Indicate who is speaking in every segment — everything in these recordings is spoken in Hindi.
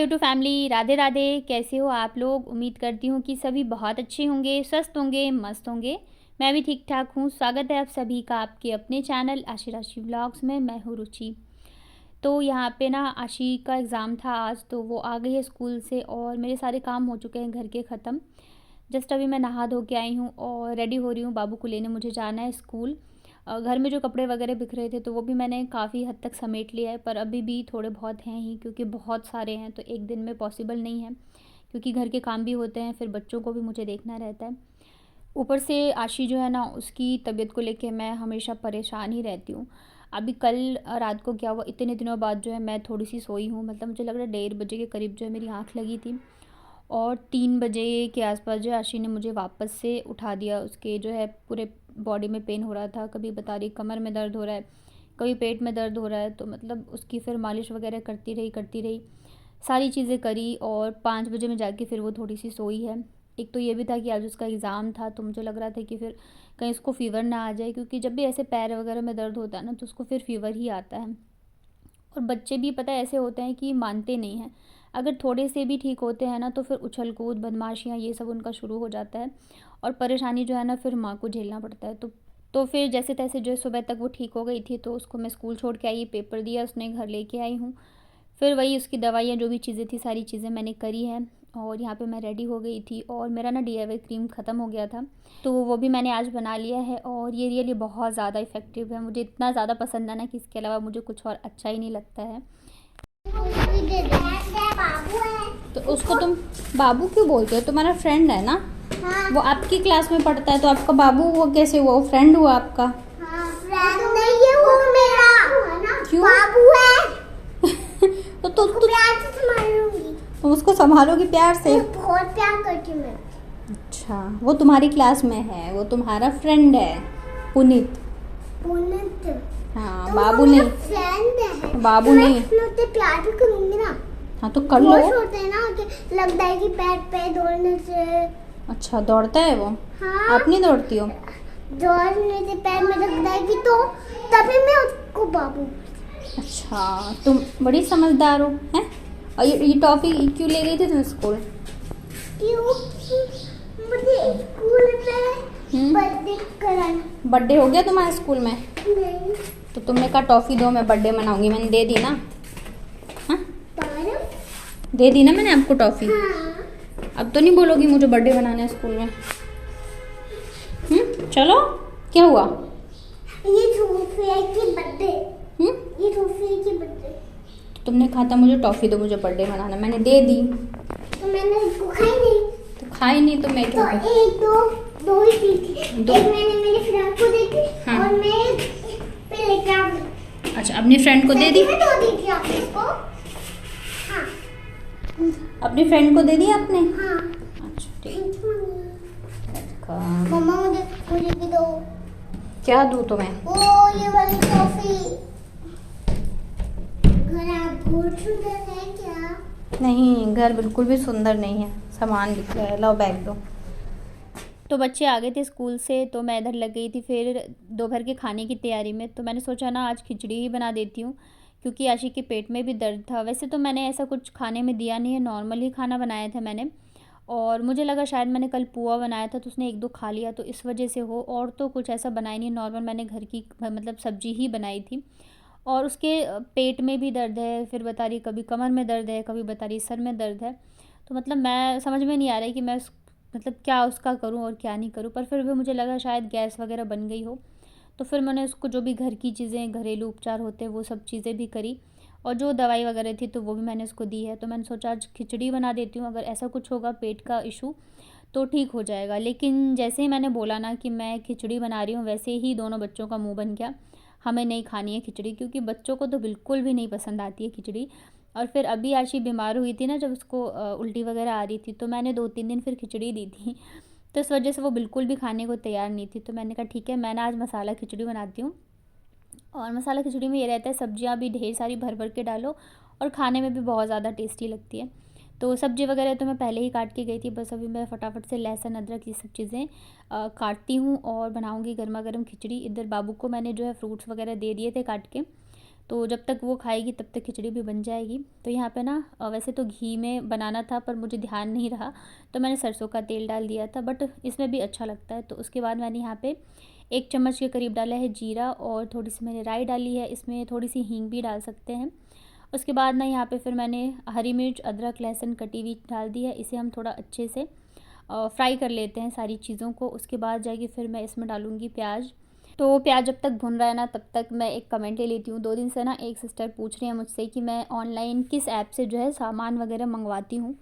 Speaker 1: YouTube family, Radhe Radhe. कैसे हो आप लोग? उम्मीद करती हूँ कि सभी बहुत अच्छे होंगे, स्वस्थ होंगे, मस्त होंगे। मैं भी ठीक ठाक हूँ। स्वागत है आप सभी का आपके अपने चैनल आशी राशि व्लॉग्स में। मैं हूँ रुचि। तो यहाँ पे ना आशी का एग्ज़ाम था आज, तो वो आ गई है स्कूल से और मेरे सारे काम हो चुके हैं घर के ख़त्म। जस्ट अभी मैं नहा धो के आई हूँ और रेडी हो रही हूँ बाबू को लेने, मुझे जाना है स्कूल। घर में जो कपड़े वगैरह बिखरे रहे थे तो वो भी मैंने काफ़ी हद तक समेट लिया है, पर अभी भी थोड़े बहुत हैं ही, क्योंकि बहुत सारे हैं तो एक दिन में पॉसिबल नहीं है, क्योंकि घर के काम भी होते हैं, फिर बच्चों को भी मुझे देखना रहता है। ऊपर से आशी जो है ना, उसकी तबीयत को लेके मैं हमेशा परेशान ही रहती हूँ। अभी कल रात को क्या हुआ, इतने दिनों बाद जो है मैं थोड़ी सी सोई हूँ, मतलब मुझे लग रहा है 1:30 बजे के करीब जो है मेरी आँख लगी थी और 3 बजे के आसपास जो है आशी ने मुझे वापस से उठा दिया। उसके जो है पूरे बॉडी में पेन हो रहा था, कभी बता रही कमर में दर्द हो रहा है, कभी पेट में दर्द हो रहा है, तो मतलब उसकी फिर मालिश वगैरह करती रही, सारी चीज़ें करी और 5 बजे में जाके फिर वो थोड़ी सी सोई है। एक तो ये भी था कि आज उसका एग्ज़ाम था, तो मुझे लग रहा था कि फिर कहीं उसको फ़ीवर ना आ जाए, क्योंकि जब भी ऐसे पैर वगैरह में दर्द होता है ना तो उसको फिर फ़ीवर ही आता है। और बच्चे भी पता है ऐसे होते हैं कि मानते नहीं हैं। अगर थोड़े से भी ठीक होते हैं ना तो फिर उछल कूद, बदमाशियाँ, ये सब उनका शुरू हो जाता है और परेशानी जो है ना फिर माँ को झेलना पड़ता है। तो फिर जैसे तैसे जो है सुबह तक वो ठीक हो गई थी, तो उसको मैं स्कूल छोड़ के आई, पेपर दिया उसने, घर लेके आई हूँ। फिर वही उसकी दवाइयाँ जो भी चीज़ें थी सारी चीज़ें मैंने करी हैं और यहाँ पे मैं रेडी हो गई थी और मेरा ना DIY क्रीम ख़त्म हो गया था, तो वो भी मैंने आज बना लिया है और ये रियली बहुत ज़्यादा इफ़ेक्टिव है। मुझे इतना ज़्यादा पसंद है ना कि इसके अलावा मुझे कुछ और अच्छा ही नहीं लगता है। तो उसको तुम बाबू क्यों बोलते हो? तुम्हारा फ्रेंड है ना?
Speaker 2: हाँ।
Speaker 1: वो आपकी क्लास में पढ़ता है, तो आपका बाबू वो कैसे हुआ? वो फ्रेंड हुआ आपका?
Speaker 2: हाँ, फ्रेंड नहीं है वो मेरा।
Speaker 1: क्यों?
Speaker 2: बाबू है।
Speaker 1: तो
Speaker 2: प्यार से संभालूंगी।
Speaker 1: तुम उसको संभालोगी प्यार से?
Speaker 2: बहुत प्यार करती हूँ मैं।
Speaker 1: अच्छा, वो तुम्हारी क्लास में है, वो तुम्हारा फ्रेंड है, पुनीत।
Speaker 2: पुनीत।
Speaker 1: हाँ,
Speaker 2: तो
Speaker 1: बाबू नहीं।
Speaker 2: फ्रेंड है।
Speaker 1: बाबू
Speaker 2: तो
Speaker 1: नहीं।
Speaker 2: मैं उससे प्यार भी करूंगी ना।
Speaker 1: हाँ तो कर लो।
Speaker 2: बहुत होते हैं ना कि लगता है कि पैर पे दौड़ने से।
Speaker 1: अच्छा, दौड़ता है वो?
Speaker 2: हाँ।
Speaker 1: आप नहीं दौड़ती हो?
Speaker 2: दौड़ने से पैर में लगता है कि तो तभी मैं उसको बाबू।
Speaker 1: अच्छा, तुम बड़ी समझदार हो हैं? और ये टॉफ़ी क्यों ले गई थी तुम स्कूल?
Speaker 2: क्योंकि मुझे स्कूल में बर्थडे कराना।
Speaker 1: बर्थडे हो गया तुम्हारे स्कूल में?
Speaker 2: नहीं।
Speaker 1: तो तुमने कहा टॉफ़ी दो, मैं बर्थडे मनाऊंगी, मैंने दे दी ना? हाँ, दे दी ना मैंने आपको टॉफ़ी।
Speaker 2: हाँ।
Speaker 1: अब तो नहीं बोलोगी मुझे बर्थडे मनाना है स्कूल में? चलो, क्या हुआ?
Speaker 2: ये सोफिया की बर्थडे। ये सोफिया की बर्थडे।
Speaker 1: तो तुमने कहा था मुझे टॉफ़ी दो, मुझे बर्थडे मनाना, मैंने दे दी।
Speaker 2: तो मैंने इसको खाई नहीं।
Speaker 1: तो खाई नहीं तो मैं
Speaker 2: तो
Speaker 1: क्या करूं?
Speaker 2: एक दो ही पी थी।
Speaker 1: दो।
Speaker 2: एक मैंने मेरी फ्रेंड को दी थी।
Speaker 1: हाँ।
Speaker 2: और मैं पे लेके आ गई।
Speaker 1: अच्छा, अपनी फ्रेंड को दे दी?
Speaker 2: मैंने दो दी थी आपने इसको। हाँ।
Speaker 1: अपनी फ्रेंड को दे दी आपने?
Speaker 2: हाँ।
Speaker 1: अच्छा, ठीक।
Speaker 2: मम्मा मुझे मुझे भी दो।
Speaker 1: क्या दूँ तुम्हें?
Speaker 2: ओ ये वाली टॉफी। घर आप बहुत सुंदर है क्या?
Speaker 1: नहीं, घर बिल्कुल भी सुंदर नहीं है, सामान दिख रहा है। लो बैग दो। तो बच्चे आ गए थे स्कूल से, तो मैं इधर लग गई थी फिर दोपहर के खाने की तैयारी में। तो मैंने सोचा ना आज खिचड़ी ही बना देती हूँ, क्योंकि आशी के पेट में भी दर्द था। वैसे तो मैंने ऐसा कुछ खाने में दिया नहीं है, नॉर्मल ही खाना बनाया था मैंने, और मुझे लगा शायद मैंने कल पुआ बनाया था तो उसने 1-2 खा लिया, तो इस वजह से हो। और तो कुछ ऐसा बनाया नहीं, नॉर्मल मैंने घर की मतलब सब्जी ही बनाई थी। और उसके पेट में भी दर्द है, फिर बता रही कभी कमर में दर्द है, कभी बता रही सर में दर्द है। तो मतलब मैं समझ में नहीं आ रहा है कि मैं मतलब क्या उसका करूं और क्या नहीं करूं, पर फिर भी मुझे लगा शायद गैस वगैरह बन गई हो। तो फिर मैंने उसको जो भी घर की चीज़ें, घरेलू उपचार होते हैं, वो सब चीज़ें भी करी और जो दवाई वगैरह थी तो वो भी मैंने उसको दी है। तो मैंने सोचा आज खिचड़ी बना देती हूँ, अगर ऐसा कुछ होगा पेट का इशू तो ठीक हो जाएगा। लेकिन जैसे ही मैंने बोला ना कि मैं खिचड़ी बना रही हूँ, वैसे ही दोनों बच्चों का मुंह बन गया, हमें नहीं खानी है खिचड़ी, क्योंकि बच्चों को तो बिल्कुल भी नहीं पसंद आती है खिचड़ी। और फिर अभी आशी बीमार हुई थी ना, जब उसको उल्टी वगैरह आ रही थी, तो मैंने 2-3 दिन फिर खिचड़ी दी थी, तो इस वजह से वो बिल्कुल भी खाने को तैयार नहीं थी। तो मैंने कहा ठीक है, मैं ना आज मसाला खिचड़ी बनाती हूँ। और मसाला खिचड़ी में ये रहता है सब्जियां भी ढेर सारी भर भर के डालो और खाने में भी बहुत ज़्यादा टेस्टी लगती है। तो सब्ज़ी वगैरह तो मैं पहले ही काट के गई थी, बस अभी मैं फटाफट से लहसुन अदरक ये सब चीज़ें काटती हूँ और बनाऊँगी गर्मा गर्म खिचड़ी। इधर बाबू को मैंने जो है फ्रूट्स वगैरह दे दिए थे काट के, तो जब तक वो खाएगी तब तक खिचड़ी भी बन जाएगी। तो यहाँ पे ना वैसे तो घी में बनाना था पर मुझे ध्यान नहीं रहा, तो मैंने सरसों का तेल डाल दिया था, बट इसमें भी अच्छा लगता है। तो उसके बाद मैंने यहाँ पे 1 चम्मच के करीब डाला है जीरा, और थोड़ी सी मैंने राई डाली है, इसमें थोड़ी सी हींग भी डाल सकते हैं। उसके बाद ना यहाँ पे फिर मैंने हरी मिर्च, अदरक, लहसुन कटी हुई डाल दी है। इसे हम थोड़ा अच्छे से फ्राई कर लेते हैं सारी चीज़ों को। उसके बाद जाके फिर मैं इसमें डालूँगी प्याज। तो प्याज जब तक भुन रहा है ना, तब तक मैं एक कमेंट ले लेती हूँ। 2 दिन से ना एक सिस्टर पूछ रही हैं मुझसे कि मैं ऑनलाइन किस ऐप से जो है सामान वगैरह मंगवाती हूँ।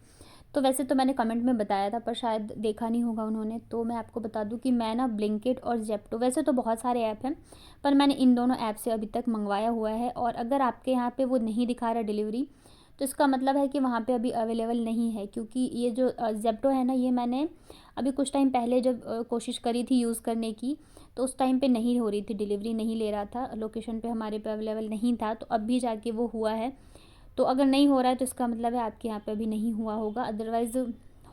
Speaker 1: तो वैसे तो मैंने कमेंट में बताया था, पर शायद देखा नहीं होगा उन्होंने। तो मैं आपको बता दूं कि मैं ना ब्लिंकिट और ज़ेप्टो, वैसे तो बहुत सारे ऐप हैं, पर मैंने इन दोनों ऐप से अभी तक मंगवाया हुआ है। और अगर आपके यहाँ पे वो नहीं दिखा रहा डिलीवरी, तो इसका मतलब है कि वहाँ पे अभी अवेलेबल नहीं है। क्योंकि ये जो ज़ेप्टो है ना, ये मैंने अभी कुछ टाइम पहले जब कोशिश करी थी यूज़ करने की, तो उस टाइम पे नहीं हो रही थी डिलीवरी, नहीं ले रहा था, लोकेशन पे हमारे पे अवेलेबल नहीं था। तो अब भी जाके वो हुआ है। तो अगर नहीं हो रहा है तो इसका मतलब है आपके यहाँ पे अभी नहीं हुआ होगा, अदरवाइज़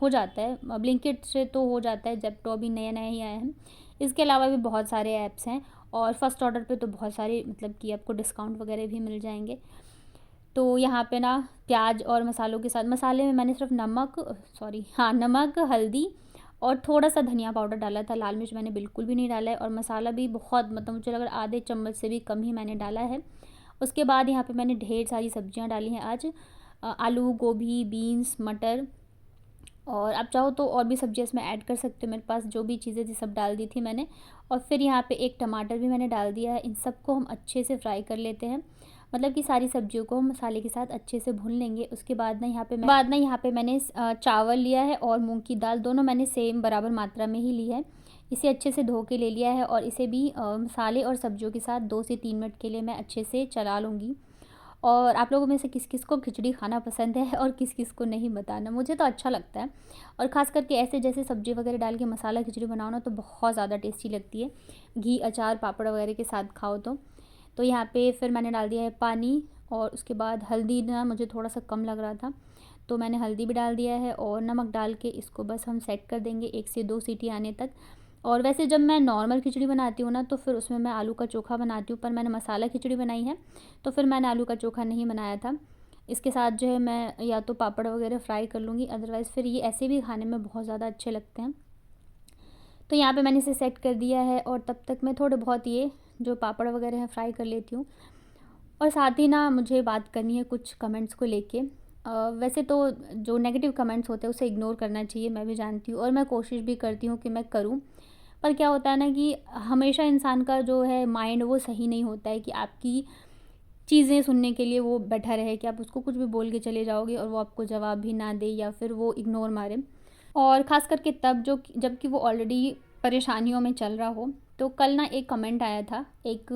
Speaker 1: हो जाता है। ब्लिंकिट से तो हो जाता है, ज़ेप्टो अभी नया नया ही आया है। इसके अलावा भी बहुत सारे ऐप्स हैं, और फर्स्ट ऑर्डर पे तो बहुत सारे मतलब कि आपको डिस्काउंट वगैरह भी मिल जाएंगे। तो यहाँ पे ना प्याज और मसालों के साथ, मसाले में मैंने सिर्फ नमक, हल्दी और थोड़ा सा धनिया पाउडर डाला था। लाल मिर्च मैंने बिल्कुल भी नहीं डाला है, और मसाला भी बहुत, मतलब मुझे लग रहा है आधे चम्मच से भी कम ही मैंने डाला है। उसके बाद यहाँ पे मैंने ढेर सारी सब्जियाँ डाली हैं आज, आलू, गोभी, बीन्स, मटर, और आप चाहो तो और भी सब्जियाँ इसमें ऐड कर सकते हो। मेरे पास जो भी चीज़ें थी सब डाल दी थी मैंने। और फिर यहाँ पे 1 टमाटर भी मैंने डाल दिया है। इन सबको हम अच्छे से फ्राई कर लेते हैं, मतलब कि सारी सब्जियों को हम मसाले के साथ अच्छे से भून लेंगे। उसके बाद ना यहाँ पे मैंने चावल लिया है और मूंग की दाल, दोनों मैंने सेम बराबर मात्रा में ही ली है। इसे अच्छे से धो के ले लिया है, और इसे भी मसाले और सब्जियों के साथ 2 से 3 मिनट के लिए मैं अच्छे से चला लूँगी। और आप लोगों में से किस किस को खिचड़ी खाना पसंद है और किस किस को नहीं, बताना। मुझे तो अच्छा लगता है, और ख़ास करके ऐसे जैसे सब्ज़ी वगैरह डाल के मसाला खिचड़ी बनाओ ना, तो बहुत ज़्यादा टेस्टी लगती है, घी, अचार, पापड़ वगैरह के साथ खाओ तो यहाँ पे फिर मैंने डाल दिया है पानी। और उसके बाद हल्दी ना मुझे थोड़ा सा कम लग रहा था, तो मैंने हल्दी भी डाल दिया है, और नमक डाल के इसको बस हम सेट कर देंगे 1 से 2 सीटी आने तक। और वैसे जब मैं नॉर्मल खिचड़ी बनाती हूँ ना, तो फिर उसमें मैं आलू का चोखा बनाती हूँ, पर मैंने मसाला खिचड़ी बनाई है, तो फिर मैंने आलू का चोखा नहीं बनाया था। इसके साथ जो है मैं या तो पापड़ वगैरह फ्राई कर लूँगी, अदरवाइज़ फिर ये ऐसे भी खाने में बहुत ज़्यादा अच्छे लगते हैं। तो यहाँ पे मैंने इसे सेट कर दिया है, और तब तक मैं थोड़े बहुत ये जो पापड़ वगैरह हैं फ्राई कर लेती हूँ। और साथ ही ना मुझे बात करनी है कुछ कमेंट्स को लेके। वैसे तो जो नेगेटिव कमेंट्स होते हैं उसे इग्नोर करना चाहिए, मैं भी जानती हूँ, और मैं कोशिश भी करती हूँ कि मैं करूँ। पर क्या होता है ना कि हमेशा इंसान का जो है माइंड वो सही नहीं होता है कि आपकी चीज़ें सुनने के लिए वो बैठा रहे, कि आप उसको कुछ भी बोल के चले जाओगे और वो आपको जवाब भी ना दे, या फिर वो इग्नोर मारे। और ख़ास करके तब जबकि वो ऑलरेडी परेशानियों में चल रहा हो। तो कल ना एक कमेंट आया था एक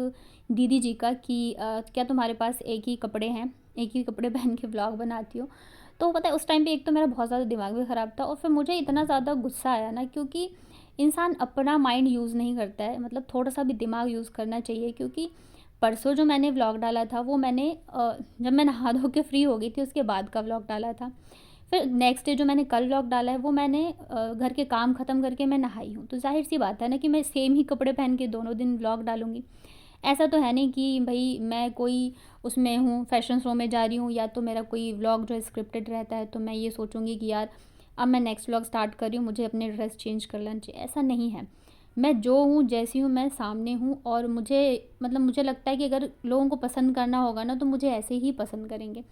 Speaker 1: दीदी जी का कि क्या तुम्हारे पास एक ही कपड़े हैं, एक ही कपड़े पहन के ब्लॉग बनाती हो। तो पता है उस टाइम पे एक तो मेरा बहुत ज़्यादा दिमाग भी ख़राब था, और फिर मुझे इतना ज़्यादा गुस्सा आया ना, क्योंकि इंसान अपना माइंड यूज़ नहीं करता है, मतलब थोड़ा सा भी दिमाग यूज़ करना चाहिए। क्योंकि परसों जो मैंने व्लॉग डाला था वो मैंने जब मैं नहा धो के फ्री हो गई थी उसके बाद का व्लॉग डाला था। फिर नेक्स्ट डे जो मैंने कल व्लॉग डाला है वो मैंने घर के काम ख़त्म करके मैं नहाई हूँ। तो ज़ाहिर सी बात है ना कि मैं सेम ही कपड़े पहन के दोनों दिन व्लॉग डालूँगी। ऐसा तो है नहीं कि भाई मैं कोई उसमें हूँ, फैशन शो में जा रही हूँ, या तो मेरा कोई व्लॉग जो है स्क्रिप्टेड रहता है, तो मैं ये सोचूंगी कि यार अब मैं नेक्स्ट व्लॉग स्टार्ट कर रही हूँ, मुझे अपने ड्रेस चेंज कर लेना चाहिए। ऐसा नहीं है। मैं जो हूँ, जैसी हूँ, मैं सामने हूँ, और मुझे लगता है कि अगर लोगों को पसंद करना होगा ना, तो मुझे ऐसे ही पसंद करेंगे।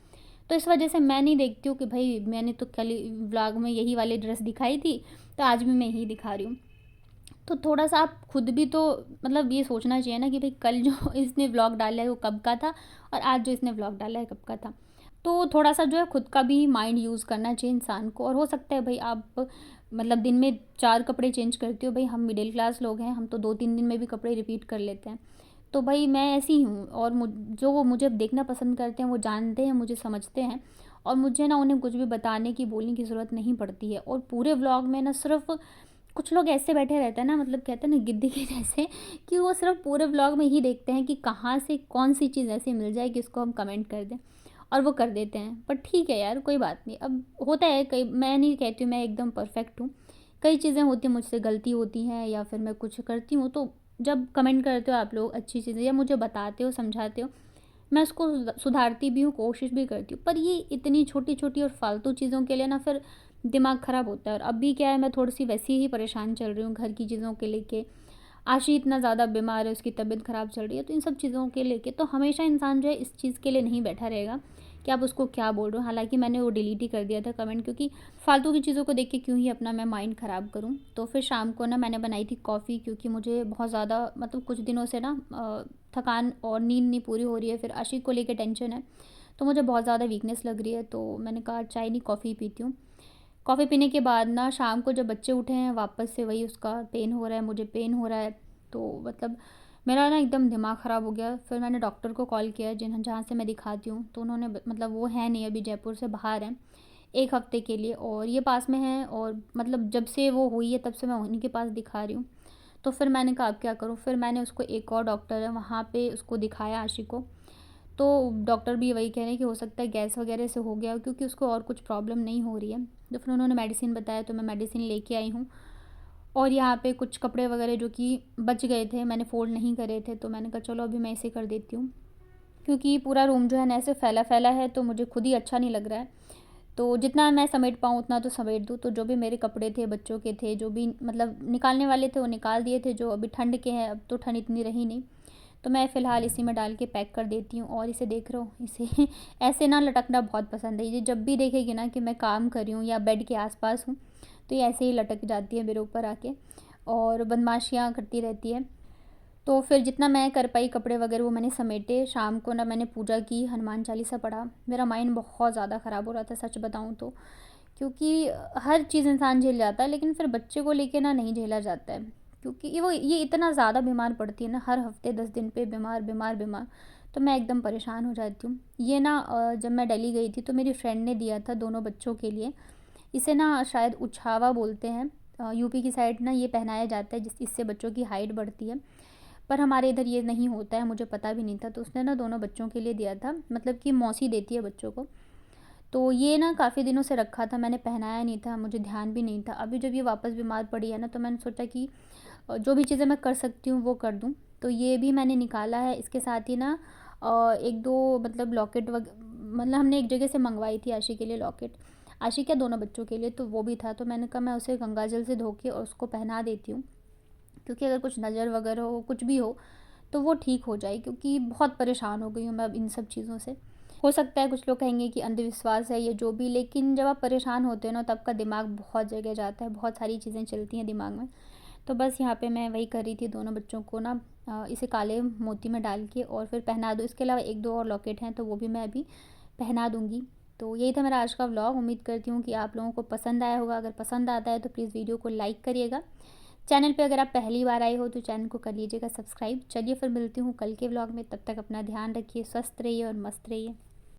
Speaker 1: तो इस वजह से मैं नहीं देखती हूँ कि भाई मैंने तो कल व्लॉग में यही वाली ड्रेस दिखाई थी, तो आज भी मैं यही दिखा रही हूँ। तो थोड़ा सा आप खुद भी तो मतलब ये सोचना चाहिए ना कि भाई कल जो इसने व्लॉग डाला है वो कब का था, और आज जो इसने व्लॉग डाला है कब का था। तो थोड़ा सा जो है खुद का भी माइंड यूज़ करना चाहिए इंसान को। और हो सकता है भाई आप मतलब दिन में 4 कपड़े चेंज करते हो, भाई हम मिडिल क्लास लोग हैं, हम तो 2-3 दिन में भी कपड़े रिपीट कर लेते हैं। तो भाई मैं ऐसी ही हूँ, और जो वो मुझे देखना पसंद करते हैं वो जानते हैं, मुझे समझते हैं, और मुझे ना उन्हें कुछ भी बताने की, बोलने की ज़रूरत नहीं पड़ती है। और पूरे व्लॉग में ना सिर्फ कुछ लोग ऐसे बैठे रहते हैं ना, मतलब कहते हैं ना गिद्दी के जैसे, कि वो सिर्फ पूरे व्लॉग में ही देखते हैं कि कहाँ से कौन सी चीज़ ऐसी मिल जाए कि उसको हम कमेंट कर दें, और वो कर देते हैं। पर ठीक है यार, कोई बात नहीं। अब होता है, कई, मैं नहीं कहती हूँ मैं एकदम परफेक्ट हूँ, कई चीज़ें होती हैं मुझसे गलती होती हैं, या फिर मैं कुछ करती हूँ। तो जब कमेंट करते हो आप लोग अच्छी चीज़ें, या मुझे बताते हो, समझाते हो, मैं उसको सुधारती भी हूँ, कोशिश भी करती हूँ, पर ये इतनी छोटी-छोटी और फालतू चीज़ों के लिए ना फिर दिमाग ख़राब होता है। और अभी क्या है, मैं थोड़ी-सी वैसी ही परेशान चल रही हूँ घर की चीज़ों के लेके। आशी इतना ज़्यादा बीमार है, उसकी तबीयत ख़राब चल रही है, तो इन सब चीज़ों के लेके तो हमेशा इंसान जो है इस चीज़ के लिए नहीं बैठा रहेगा कि आप उसको क्या बोल रहे हो। हालाँकि मैंने वो डिलीट ही कर दिया था कमेंट, क्योंकि फालतू की चीज़ों को देख के क्यों ही अपना मैं माइंड ख़राब करूँ। तो फिर शाम को ना मैंने बनाई थी कॉफ़ी, क्योंकि मुझे बहुत ज़्यादा मतलब कुछ दिनों से ना थकान और नींद नहीं पूरी हो रही है, फिर आशिक को लेके टेंशन है, तो मुझे बहुत ज़्यादा वीकनेस लग रही है। तो मैंने कहा चाय नहीं, कॉफ़ी पीती हूँ। कॉफ़ी पीने के बाद ना शाम को जब बच्चे उठे हैं वापस से वही उसका पेन हो रहा है, मुझे पेन हो रहा है, तो मतलब मेरा ना एकदम दिमाग ख़राब हो गया। फिर मैंने डॉक्टर को कॉल किया जहाँ से मैं दिखाती हूँ, तो उन्होंने मतलब वो है नहीं, अभी जयपुर से बाहर हैं 1 हफ़्ते के लिए, और ये पास में हैं, और मतलब जब से वो हुई है तब से मैं उन्हीं के पास दिखा रही हूँ। तो फिर मैंने कहा अब क्या करूँ, फिर मैंने उसको एक और डॉक्टर है वहाँ पे उसको दिखाया, आशी को। तो डॉक्टर भी वही कह रहे हैं कि हो सकता है गैस वगैरह से हो गया हो, क्योंकि उसको और कुछ प्रॉब्लम नहीं हो रही है। तो फिर उन्होंने मेडिसिन बताया, तो मैं मेडिसिन लेके आई हूँ। और यहाँ पे कुछ कपड़े वगैरह जो कि बच गए थे, मैंने फ़ोल्ड नहीं करे थे, तो मैंने कहा चलो अभी मैं इसे कर देती हूँ। क्योंकि पूरा रूम जो है ना ऐसे फैला-फैला है, तो मुझे खुद ही अच्छा नहीं लग रहा है। तो जितना मैं समेट पाऊँ उतना तो समेट दूँ। तो जो भी मेरे कपड़े थे, बच्चों के थे, जो भी मतलब निकालने वाले थे वो निकाल दिए थे, जो अभी ठंड के हैं, अब तो ठंड इतनी रही नहीं। तो मैं फ़िलहाल इसी में डाल के पैक कर देती हूँ। और इसे देख रहे हो, इसे ऐसे ना लटकना बहुत पसंद है। ये जब भी देखेगी ना कि मैं काम कर रही हूँ या बेड के आस-पास हूँ, तो ये ऐसे ही लटक जाती है मेरे ऊपर आके और बदमाशियाँ करती रहती है। तो फिर जितना मैं कर पाई कपड़े वगैरह वो मैंने समेटे। शाम को ना मैंने पूजा की, हनुमान चालीसा पढ़ा। मेरा माइंड बहुत ज़्यादा ख़राब हो रहा था सच बताऊँ तो, क्योंकि हर चीज़ इंसान झेल जाता है, लेकिन फिर बच्चे को लेके ना नहीं झेला जाता है, क्योंकि ये इतना ज़्यादा बीमार पड़ती है ना, हर हफ़्ते 10 दिन पे बीमार, बीमार, बीमार। तो मैं एकदम परेशान हो जाती हूँ। ये ना जब मैं दिल्ली गई थी तो मेरी फ्रेंड ने दिया था दोनों बच्चों के लिए। इसे ना शायद उछावा बोलते हैं। यूपी की साइड ना ये पहनाया जाता है, इससे बच्चों की हाइट बढ़ती है। पर हमारे इधर ये नहीं होता है, मुझे पता भी नहीं था। तो उसने ना दोनों बच्चों के लिए दिया था, मतलब कि मौसी देती है बच्चों को। तो ये ना काफ़ी दिनों से रखा था, मैंने पहनाया नहीं था, मुझे ध्यान भी नहीं था। अभी जब ये वापस बीमार पड़ी है ना, तो मैंने सोचा कि जो भी चीज़ें मैं कर सकती हूँ वो कर दूँ। तो ये भी मैंने निकाला है। इसके साथ ही ना 1-2 मतलब लॉकेट मतलब हमने एक जगह से मंगवाई थी आशी के लिए लॉकेट। आशी क्या, दोनों बच्चों के लिए, तो वो भी था। तो मैंने कहा मैं उसे गंगा जल से धो के और उसको पहना देती हूँ, क्योंकि अगर कुछ नज़र वगैरह हो, कुछ भी हो, तो वो ठीक हो जाए, क्योंकि बहुत परेशान हो गई हूँ मैं अब इन सब चीज़ों से। हो सकता है कुछ लोग कहेंगे कि अंधविश्वास है ये जो भी, लेकिन जब आप परेशान होते हो ना तब का दिमाग बहुत जगह जाता है, बहुत सारी चीज़ें चलती हैं दिमाग में। तो बस यहाँ पे मैं वही कर रही थी, दोनों बच्चों को ना इसे काले मोती में डाल के और फिर पहना दूँ। इसके अलावा 1-2 और लॉकेट हैं, तो वो भी मैं अभी पहना दूँगी। तो यही था मेरा आज का व्लॉग। उम्मीद करती हूँ कि आप लोगों को पसंद आया होगा। अगर पसंद आता है तो प्लीज़ वीडियो को लाइक करिएगा। चैनल पे अगर आप पहली बार आए हो तो चैनल को कर लीजिएगा सब्सक्राइब। चलिए फिर मिलती हूँ कल के व्लॉग में, तब तक अपना ध्यान रखिए, स्वस्थ रहिए और मस्त रहिए।